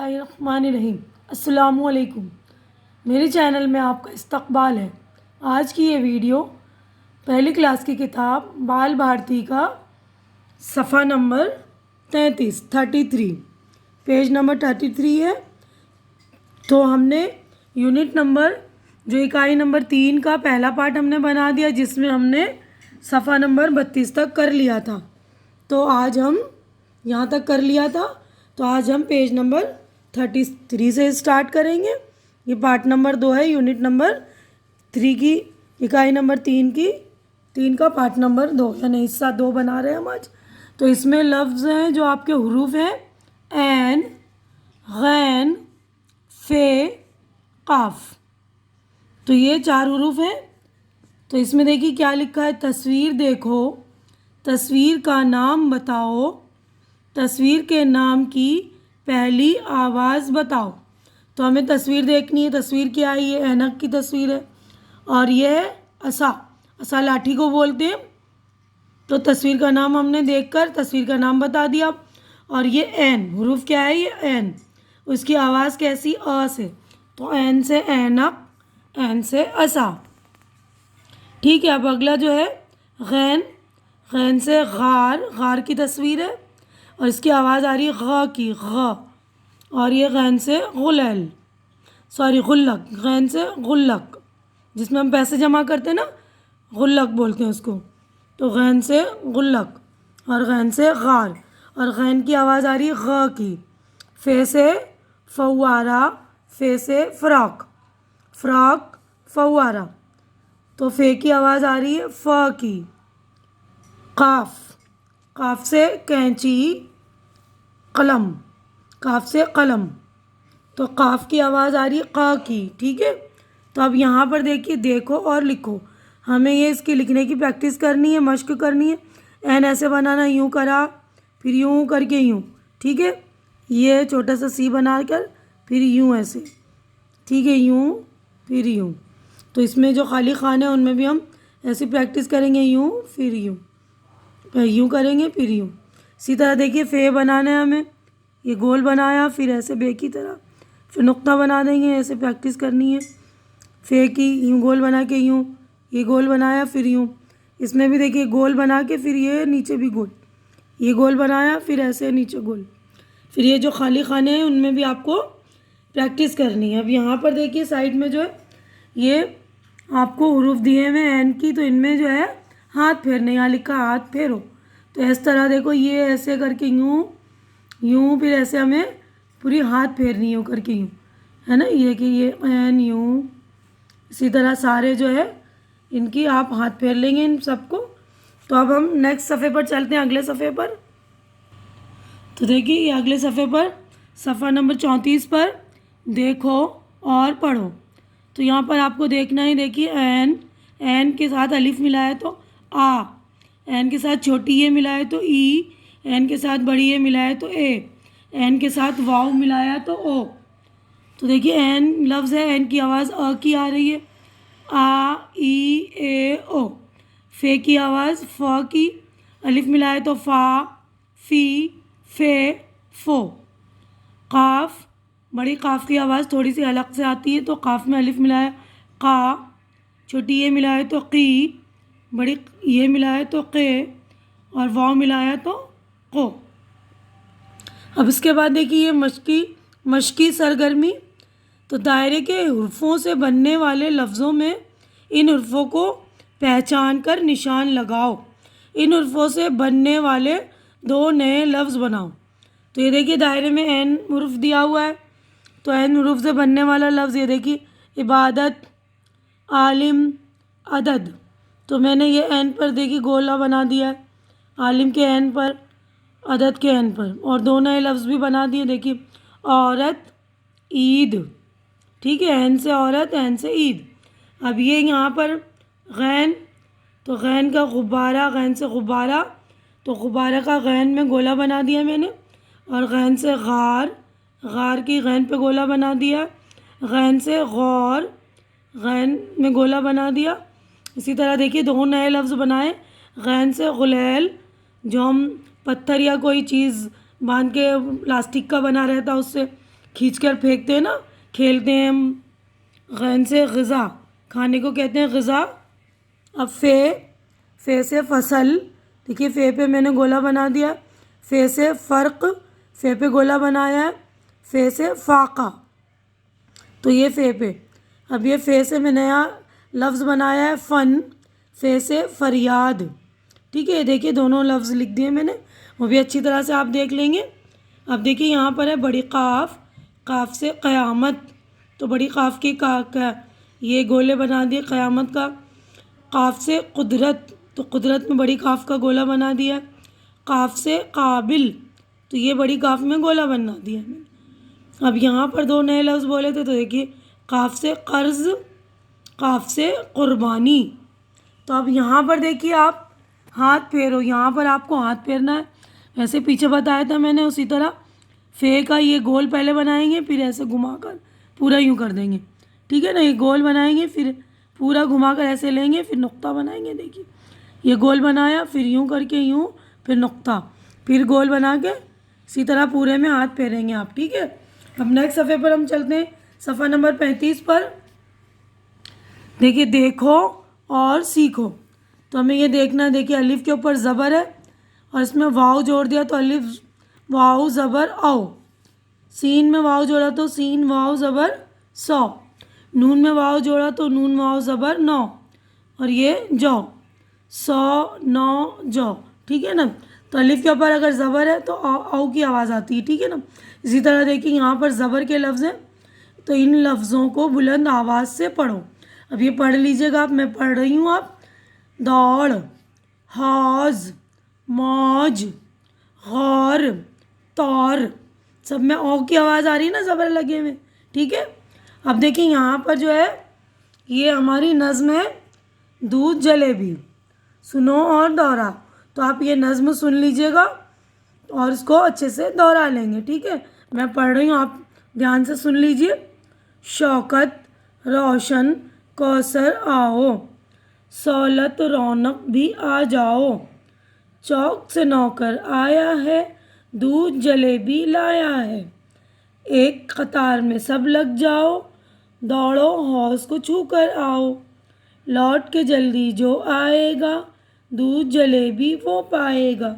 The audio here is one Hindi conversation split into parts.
बिस्मिल्लाहिर्रहमानिर्रहीम। अस्सलामुअलैकुम। मेरे चैनल में आपका इस्तकबाल है। आज की ये वीडियो पहली क्लास की किताब बाल भारती का सफ़ा नंबर 33 पेज नंबर 33 है। तो हमने यूनिट नंबर जो इकाई नंबर 3 का पहला पार्ट हमने बना दिया, जिसमें हमने सफ़ा नंबर 32 तक कर लिया था। तो आज हम यहाँ तक कर लिया था। तो आज हम पेज नंबर 33 से स्टार्ट करेंगे। ये पार्ट नंबर 2 है, यूनिट नंबर 3 की इकाई नंबर 3 का पार्ट नंबर 2, यानी हिस्सा 2 बना रहे हैं हम आज। तो इसमें लफ्ज़ हैं जो आपके हुरूफ हैं ऐन, गैन, फे, काफ। तो ये 4 हुरूफ हैं। तो इसमें देखिए क्या लिखा है, तस्वीर देखो, तस्वीर का नाम बताओ, तस्वीर के नाम की पहली आवाज़ बताओ। तो हमें तस्वीर देखनी है। तस्वीर क्या है? ये ऐनक की तस्वीर है और ये है असा लाठी को बोलते हैं। तो तस्वीर का नाम हमने देखकर तस्वीर का नाम बता दिया। और ये ऐन हुरूफ क्या है? ये ऐन, उसकी आवाज़ कैसी? अ से। तो ऐन से ऐनक, ऐन से असा। ठीक है। अब अगला जो है गैन, गैन से गार, गार की तस्वीर है और इसकी आवाज़ आ रही है ग की, ग। और ये गैन से गुलैल, गुल्लक, गैन से गुल्लक, जिसमें हम पैसे जमा करते हैं ना, गुल्लक बोलते हैं उसको। तो गैन से गुल्लक और गैन से गार, और गैन की आवाज़ आ रही है ग की। फे से फव्वारा, फे से फ्रॉक, फ्रॉक, फव्वारा। तो फे की आवाज़ आ रही है फ की। काफ, काफ से कैंची, कलम, काफ से कलम। तो काफ की आवाज़ आ रही है क की। ठीक है। तो अब यहाँ पर देखिए, देखो और लिखो। हमें ये इसकी लिखने की प्रैक्टिस करनी है, मश्क करनी है। एन ऐसे बनाना, यूँ करा, फिर यूँ करके यूँ। ठीक है। ये छोटा सा सी बनाकर फिर यूँ ऐसे। ठीक है। यूँ फिर यूँ। तो इसमें जो खाली खाने हैं उनमें भी हम ऐसी प्रैक्टिस करेंगे, यूँ फिर यूँ, यूँ करेंगे फिर यूँ। इसी तरह देखिए फे बनाना है हमें। ये गोल बनाया, फिर ऐसे बे की तरह, फिर नुक्ता बना देंगे। ऐसे प्रैक्टिस करनी है फे की। यूँ गोल बना के यूँ, ये गोल बनाया फिर यूँ। इसमें भी देखिए गोल बना के फिर ये नीचे भी गोल, ये गोल बनाया फिर ऐसे नीचे गोल। फिर ये जो खाली खाने हैं उनमें भी आपको प्रैक्टिस करनी है। अब यहाँ पर देखिए साइड में जो है ये आपको हुरूफ दिए हुए हैं एन की। तो इनमें जो है हाथ फेरने, यहाँ लिखा हाथ फेरो। तो इस तरह देखो, ये ऐसे करके यूँ यूँ, फिर ऐसे हमें पूरी हाथ फेरनी यूँ करके यूँ, है ना। ये कि ये एन यूँ, इसी तरह सारे जो है इनकी आप हाथ फेर लेंगे इन सबको। तो अब हम नेक्स्ट सफ़े पर चलते हैं, अगले सफ़े पर। तो देखिए ये अगले सफ़े पर सफ़ा नंबर 34 पर देखो और पढ़ो। तो यहाँ पर आपको देखना है, देखिए एन, एन के साथ अलिफ मिलाया तो आ, एन के साथ छोटी ए मिलाया तो ई, एन के साथ बड़ी ए मिलाया तो ए, एन के साथ वाव मिलाया तो ओ। तो देखिए एन लफ्ज़ है, एन की आवाज़ अ की आ रही है, आ ई ए ओ। फे की आवाज़ फ की, अलिफ मिलाया तो फ़ा, फ़ी, फे, फो। काफ, बड़ी काफ की आवाज़ थोड़ी सी अलग से आती है। तो काफ में अलिफ मिलाया का, छोटी ये मिलाया तो की, बड़ी ये मिलाया तो के, और वाव मिलाया तो को। अब इसके बाद देखिए ये मश्की सरगर्मी। तो दायरे के हुर्फ़ों से बनने वाले लफ्ज़ों में इन हुर्फ़ों को पहचान कर निशान लगाओ। इन हुर्फ़ों से बनने वाले 2 नए लफ्ज़ बनाओ। तो ये देखिए दायरे में एन हुर्फ़ दिया हुआ है। तो एन हुरूफ से बनने वाला लफ्ज़ ये देखिए, इबादत, आलिम, अदद। तो मैंने ये एन पर देखिए गोला बना दिया है, आलिम के एन पर, अदद के एन पर, और 2 नए लफ्ज़ भी बना दिए। देखिए औरत, ईद। ठीक है। एन से औरत, एन से ईद। अब ये यहाँ पर गैन, तो गैन का गुब्बारा, गैन से गुब्बारा। तो गुब्बारा का गैन में गोला बना दिया मैंने। और गैन से गार, गार की गैन पे गोला बना दिया। गैन से गौर, गैन में गोला बना दिया। इसी तरह देखिए 2 नए लफ्ज़ बनाए। गैन से गुलैल, जो हम पत्थर या कोई चीज़ बांध के प्लास्टिक का बना रहता उससे, खींच कर फेंकते हैं ना, खेलते हैं हम। गैन से ग़िज़ा, खाने को कहते हैं ग़िज़ा। अब फ़े से फसल, देखिए फ़े पे मैंने गोला बना दिया। फ़े से फ़र्क, फ़े पे गोला बनाया है। फ़े से फ़ाक़ा, तो ये फ़े पे। अब ये फ़े से मैं नया लफ्ज़ बनाया है फ़न। फ़े से फ़रियाद, ठीक है। देखिए दोनों लफ्ज़ लिख दिए मैंने, वो भी अच्छी तरह से आप देख लेंगे। अब देखिए यहाँ पर है बड़ी क़ाफ़, क़ाफ़ से क़यामत, तो बड़ी क़ाफ़ की का ये गोले बना दिए क़यामत का। क़ाफ़ से क़ुदरत, तो क़ुदरत में बड़ी क़ाफ़ का गोला बना दिया। क़ाफ़ से क़ाबिल, तो ये बड़ी क़ाफ़ में गोला बना दिया मैंने। अब यहाँ पर दो नए लफ्ज़ बोले थे, तो देखिए क़ाफ़ से क़र्ज़, क़ाफ़ से क़ुरबानी। तो अब यहाँ पर देखिए आप हाथ फेरो, यहाँ पर आपको हाथ फेरना है। ऐसे पीछे बताया था मैंने, उसी तरह फ़े का ये गोल पहले बनाएंगे, फिर ऐसे घुमाकर पूरा यूँ कर देंगे, ठीक है ना। ये गोल बनाएंगे, फिर पूरा घुमाकर ऐसे लेंगे, फिर नुक्ता बनाएंगे। देखिए ये गोल बनाया, फिर यूँ करके यूँ, फिर नुक्ता, फिर गोल बना के इसी तरह पूरे में हाथ फेरेंगे आप, ठीक है। अब नेक्स्ट सफ़े पर हम चलते हैं, सफ़ा नंबर 35 पर। देखिए देखो और सीखो, तो हमें ये देखना है। देखिए अलिफ के ऊपर ज़बर है और इसमें वाव जोड़ दिया, तो अलिफ वाव ज़बर औ। सीन में वाव जोड़ा तो सीन वाव ज़बर सौ। नून में वाव जोड़ा तो नून वाव ज़बर नौ, और ये जौ, सौ नौ जौ, ठीक है ना। तो अलिफ के ऊपर अगर ज़बर है तो औ की आवाज़ आती है, ठीक है ना। इसी तरह देखिए यहाँ पर ज़बर के लफ्ज़ हैं, तो इन लफ्ज़ों को बुलंद आवाज़ से पढ़ो। अब ये पढ़ लीजिएगा आप, मैं पढ़ रही हूँ आप। दौड़, हौज़, मौज, गौर, तौर, सब में औ की आवाज़ आ रही है ना, ज़बर लगे हुए, ठीक है। अब देखिए यहाँ पर जो है ये हमारी नज़्म है, दूध जलेबी, सुनो और दोहरा। तो आप ये नज़्म सुन लीजिएगा और इसको अच्छे से दोहरा लेंगे, ठीक है। मैं पढ़ रही हूँ, आप ध्यान से सुन लीजिए। शौकत, रोशन, कौसर आओ, सहूलत रौनक भी आ जाओ, चौक से नौकर आया है, दूध जलेबी लाया है, एक कतार में सब लग जाओ, दौड़ो हौज़ को छू कर आओ, लौट के जल्दी जो आएगा, दूध जलेबी वो पाएगा।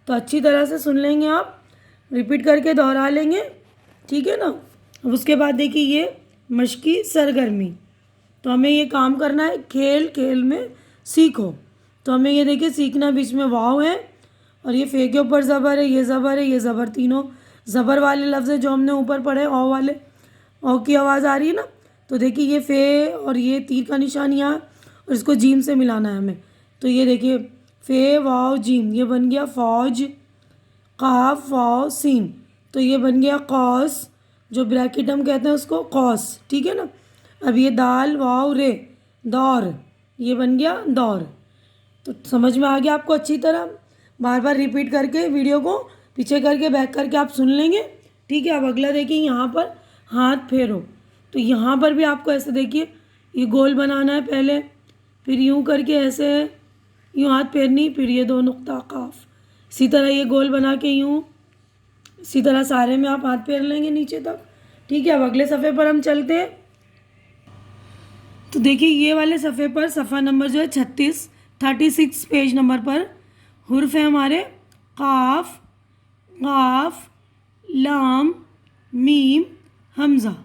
तो अच्छी तरह से सुन लेंगे आप, रिपीट करके दोहरा लेंगे, ठीक है ना। अब उसके बाद देखिए ये मश्की सरगर्मी, तो हमें ये काम करना है, खेल खेल में सीखो। तो हमें ये देखिए सीखना, बीच में वाव है और ये फ़े के ऊपर ज़बर है, ये ज़बर है, ये ज़बर, तीनों ज़बर वाले लफ्ज़ है जो हमने ऊपर पढ़े, औ वाले, औ की आवाज़ आ रही है ना। तो देखिए ये फ़े और ये तीर का निशान यहाँ, और इसको जीम से मिलाना है हमें। तो ये देखिए फ़े वाव जीम, ये बन गया फौज। काफ वाव सीन, तो ये बन गया कौस, जो ब्रैकेट हम कहते हैं उसको कौस, ठीक है ना। अब ये दाल वाव रे, दौर, ये बन गया दौर। तो समझ में आ गया आपको अच्छी तरह। बार बार रिपीट करके वीडियो को पीछे करके बैक करके आप सुन लेंगे, ठीक है। अब अगला देखिए यहाँ पर हाथ फेरो, तो यहाँ पर भी आपको ऐसे देखिए ये गोल बनाना है पहले, फिर यूँ करके ऐसे यूँ हाथ फेरनी, फिर ये दो नुक्ता काफ, इसी तरह ये गोल बना के यूँ, इसी तरह सारे में आप हाथ फेर लेंगे नीचे तक, ठीक है। अब अगले सफ़े पर हम चलते हैं। तो देखिए ये वाले सफ़े पर सफ़ा नंबर जो है 36 पेज नंबर पर हुर्फ है हमारे काफ, गाफ, लाम, मीम, हमज़ा।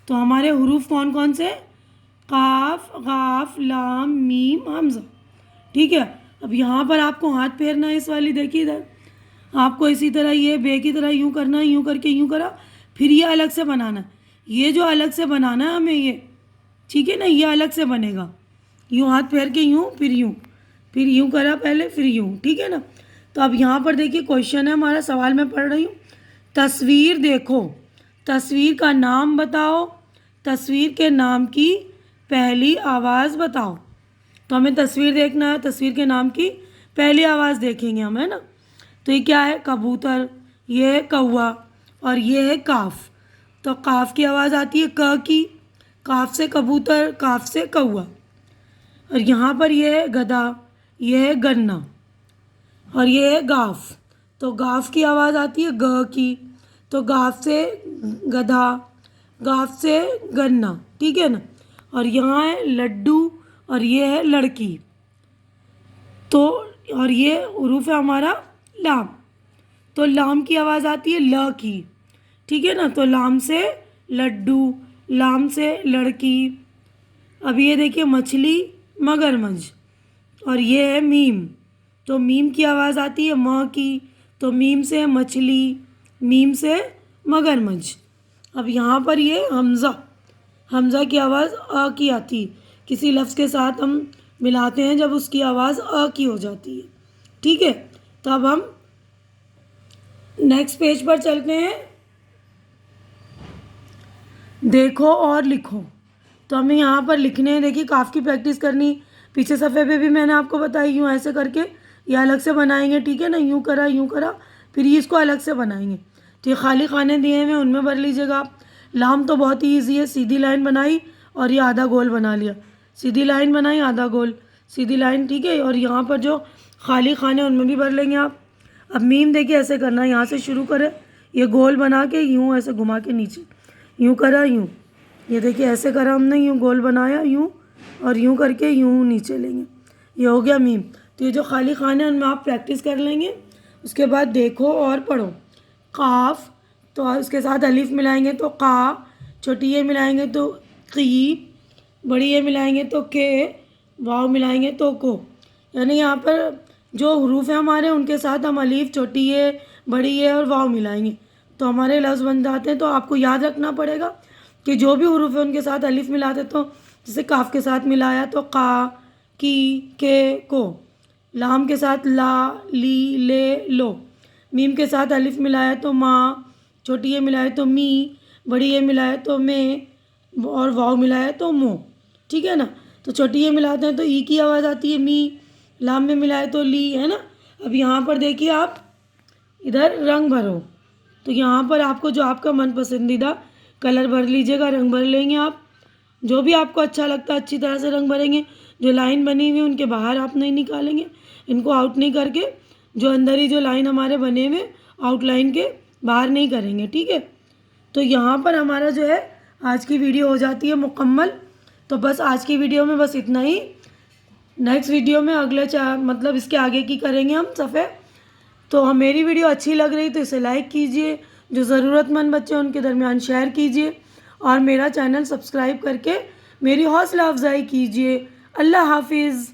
तो हमारे हुरूफ कौन कौन से? काफ, गाफ, लाम, मीम, हमज़ा, ठीक है। अब यहाँ पर आपको हाथ फेरना है, इस वाली देखिए इधर आपको इसी तरह ये बे की तरह यूँ करना है, यूँ करके यूँ करा, फिर ये अलग से बनाना है। ये जो अलग से बनाना है हमें ये, ठीक है ना, ये अलग से बनेगा। यूँ हाथ फेर के यूँ, फिर यूँ करा पहले, फिर यूँ, ठीक है ना। तो अब यहाँ पर देखिए क्वेश्चन है हमारा, सवाल मैं पढ़ रही हूँ। तस्वीर देखो, तस्वीर का नाम बताओ, तस्वीर के नाम की पहली आवाज़ बताओ। तो हमें तस्वीर देखना है, तस्वीर के नाम की पहली आवाज़ देखेंगे हम, है ना। तो ये क्या है? कबूतर, ये है कौवा और ये है काफ। तो काफ की आवाज़ आती है क की, काफ से कबूतर, काफ से कौवा। और यहाँ पर ये है गधा, ये है गन्ना और ये है गाफ। तो गाफ की आवाज़ आती है ग की, तो गाफ से गधा, गाफ से गन्ना, ठीक है ना। और यहाँ है लड्डू और ये है लड़की। तो और ये उरूफ है हमारा लाम। तो लाम की आवाज़ आती है ल की, ठीक है ना। तो लाम से लड्डू, लाम से लड़की। अब ये देखिए मछली, मगरमच्छ। और ये है मीम। तो मीम की आवाज़ आती है म की। तो मीम से मछली, मीम से मगरमच्छ। अब यहाँ पर ये हमज़ा, हमज़ा की आवाज़ अ की आती है। किसी लफ्ज़ के साथ हम मिलाते हैं जब उसकी आवाज़ अ की हो जाती है, ठीक है। तो अब हम नेक्स्ट पेज पर चलते हैं। देखो और लिखो। तो हमें यहाँ पर लिखने हैं, देखिए काफ़ की प्रैक्टिस करनी। पीछे सफ़े पे भी मैंने आपको बताई, यूँ ऐसे करके ये अलग से बनाएंगे, ठीक है ना। यूँ करा, फिर ये इसको अलग से बनाएंगे। तो ये खाली खाने दिए हुए उनमें भर लीजिएगा आप। लाम तो बहुत ही ईजी है, सीधी लाइन बनाई और ये आधा गोल बना लिया। सीधी लाइन बनाई, आधा गोल, सीधी लाइन, ठीक है। और यहाँ पर जो खाली खाने उनमें भी भर लेंगे आप। अब मीम देखिए ऐसे करना है, यहाँ से शुरू करें, ये गोल बना के यूँ ऐसे घुमा के नीचे, यूँ करा, यूँ, ये देखिए ऐसे करा हमने, यूँ गोल बनाया, यूँ, और यूँ करके यूँ नीचे लेंगे। ये हो गया मीम। तो ये जो खाली खाने हैं उनमें आप प्रैक्टिस कर लेंगे। उसके बाद देखो और पढ़ो। काफ, तो इसके साथ अलिफ मिलाएंगे तो का, छोटी ये मिलाएंगे तो की, बड़ी ये मिलाएंगे तो के, वाव मिलाएंगे तो को। यानी यहाँ पर जो हरूफ है हमारे उनके साथ हम अलिफ, छोटी ये, बड़ी ये और वाव मिलाएंगे तो हमारे लफ्ज़ बन जाते हैं। तो आपको याद रखना पड़ेगा कि जो भी हरूफ है उनके साथ अलिफ मिलाते, तो जैसे काफ के साथ मिलाया तो का, की, के, को। लाम के साथ ला, ली, ले, लो। मीम के साथ अलिफ मिलाया तो माँ, छोटी ये मिलाए तो मी, बड़ी ये मिलाए तो में, और वाव मिलाया तो मो, ठीक है ना। तो छोटी ये मिलाते हैं तो ई की आवाज़ आती है मी, लाम में मिलाए तो ली, है ना। अब यहाँ पर देखिए आप इधर रंग भरो। तो यहाँ पर आपको जो आपका मन पसंदीदा कलर भर लीजिएगा, रंग भर लेंगे आप। जो भी आपको अच्छा लगता है अच्छी तरह से रंग भरेंगे। जो लाइन बनी हुई है उनके बाहर आप नहीं निकालेंगे, इनको आउट नहीं करके, जो अंदर ही जो लाइन हमारे बने हुए आउटलाइन के बाहर नहीं करेंगे, ठीक है। तो यहाँ पर हमारा जो है आज की वीडियो हो जाती है मुकम्मल। तो बस आज की वीडियो में बस इतना ही। नेक्स्ट वीडियो में अगले मतलब इसके आगे की करेंगे हम सफ़े। तो हम मेरी वीडियो अच्छी लग रही तो इसे लाइक कीजिए, जो ज़रूरतमंद बच्चे हैं उनके दरमियान शेयर कीजिए, और मेरा चैनल सब्सक्राइब करके मेरी हौसला अफजाई कीजिए। अल्लाह हाफिज़।